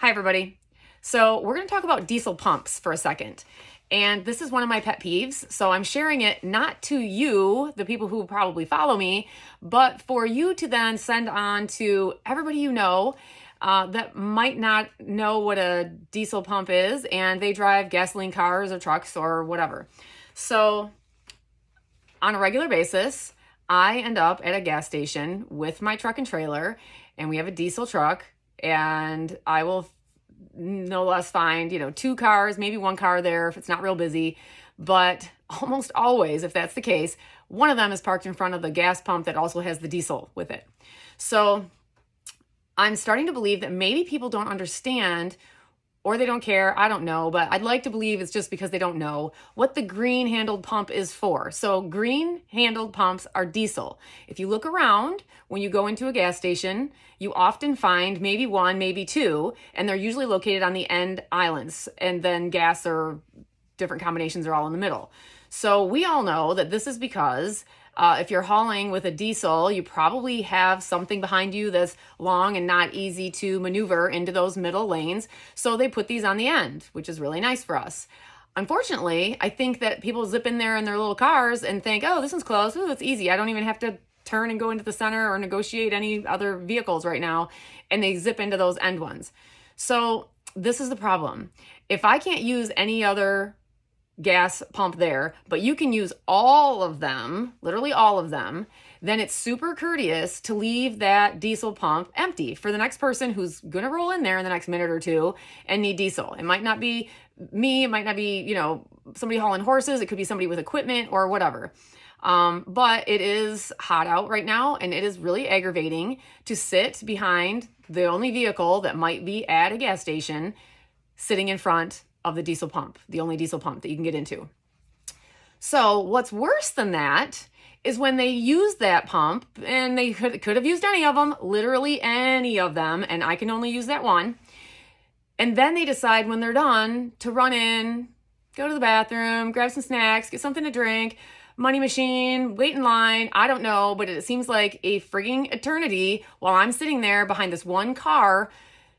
Hi, everybody. So we're going to talk about diesel pumps for a second. And this is one of my pet peeves. So I'm sharing it not to you, the people who probably follow me, but for you to then send on to everybody you know that might not know what a diesel pump is and they drive gasoline cars or trucks or whatever. So on a regular basis, I end up at a gas station with my truck and trailer, and we have a diesel truck, and I will no less find, two cars, maybe one car there if it's not real busy. But almost always, if that's the case, one of them is parked in front of the gas pump that also has the diesel with it. So I'm starting to believe that maybe people don't understand or they don't care. I don't know, but I'd like to believe it's just because they don't know what the green handled pump is for. So green handled pumps are diesel. If you look around when you go into a gas station, you often find maybe one, maybe two, and they're usually located on the end islands, and then gas or different combinations are all in the middle. So we all know that this is because if you're hauling with a diesel, you probably have something behind you that's long and not easy to maneuver into those middle lanes. So they put these on the end, which is really nice for us. Unfortunately, I think that people zip in there in their little cars and think, oh, this one's close. Oh, it's easy. I don't even have to turn and go into the center or negotiate any other vehicles right now. And they zip into those end ones. So this is the problem. If I can't use any other gas pump there, but you can use all of them, literally all of them, then it's super courteous to leave that diesel pump empty for the next person who's going to roll in there in the next minute or two and need diesel. It might not be me, it might not be, somebody hauling horses, it could be somebody with equipment or whatever. But it is hot out right now, and it is really aggravating to sit behind the only vehicle that might be at a gas station sitting in front of the diesel pump, the only diesel pump that you can get into. So what's worse than that is when they use that pump, and they could have used any of them, literally any of them, and I can only use that one. And then they decide when they're done to run in, go to the bathroom, grab some snacks, get something to drink, money machine, wait in line. I don't know, but it seems like a frigging eternity while I'm sitting there behind this one car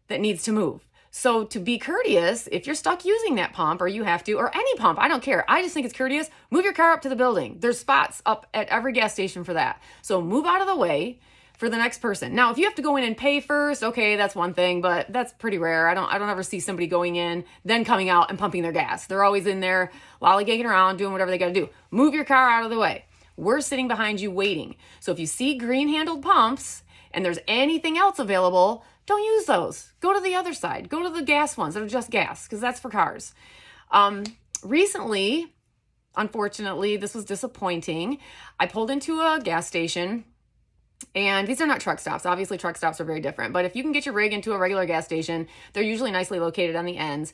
that needs to move. So to be courteous, if you're stuck using that pump or you have to, or any pump, I don't care. I just think it's courteous. Move your car up to the building. There's spots up at every gas station for that. So move out of the way for the next person. Now, if you have to go in and pay first, okay, that's one thing, but that's pretty rare. I don't ever see somebody going in, then coming out and pumping their gas. They're always in there lollygagging around, doing whatever they got to do. Move your car out of the way. We're sitting behind you waiting. So if you see green handled pumps and there's anything else available, don't use those. Go to the other side. Go to the gas ones that are just gas, because that's for cars. Recently, unfortunately, this was disappointing. I pulled into a gas station, and these are not truck stops. Obviously, truck stops are very different. But if you can get your rig into a regular gas station, they're usually nicely located on the ends.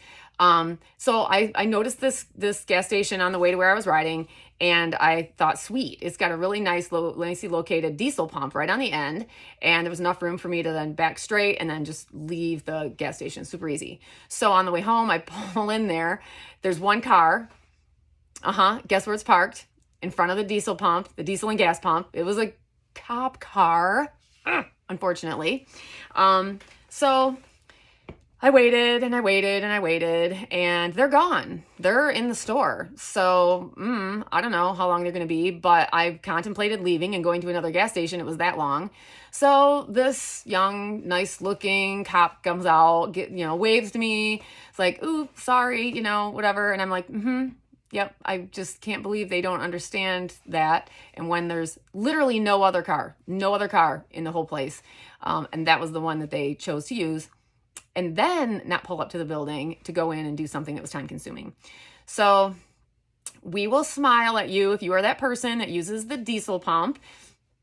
So I noticed this gas station on the way to where I was riding, and I thought, sweet, it's got a really nicely located diesel pump right on the end, and there was enough room for me to then back straight and then just leave the gas station. Super easy. So on the way home, I pull in there. There's one car. Guess where it's parked? In front of the diesel pump, the diesel and gas pump. It was a cop car, unfortunately. So I waited and I waited and I waited, and they're gone. They're in the store. So I don't know how long they're going to be, but I've contemplated leaving and going to another gas station. It was that long. So this young, nice looking cop comes out, waves to me. It's like, ooh, sorry, whatever. And I'm like, yep, I just can't believe they don't understand that. And when there's literally no other car in the whole place. And that was the one that they chose to use. And then not pull up to the building to go in and do something that was time consuming. So we will smile at you if you are that person that uses the diesel pump,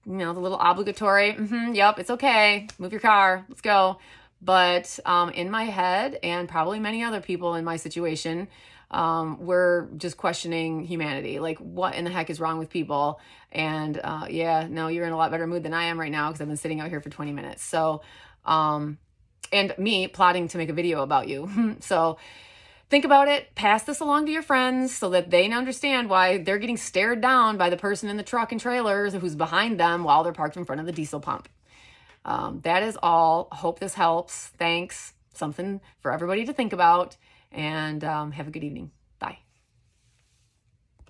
the little obligatory, yep, it's okay. Move your car, let's go. But in my head, and probably many other people in my situation, we're just questioning humanity. Like, what in the heck is wrong with people? And no, you're in a lot better mood than I am right now because I've been sitting out here for 20 minutes. So, and me plotting to make a video about you. So think about it, pass this along to your friends so that they understand why they're getting stared down by the person in the truck and trailers who's behind them while they're parked in front of the diesel pump. That is all. Hope this helps. Thanks. something for everybody to think about. And have a good evening.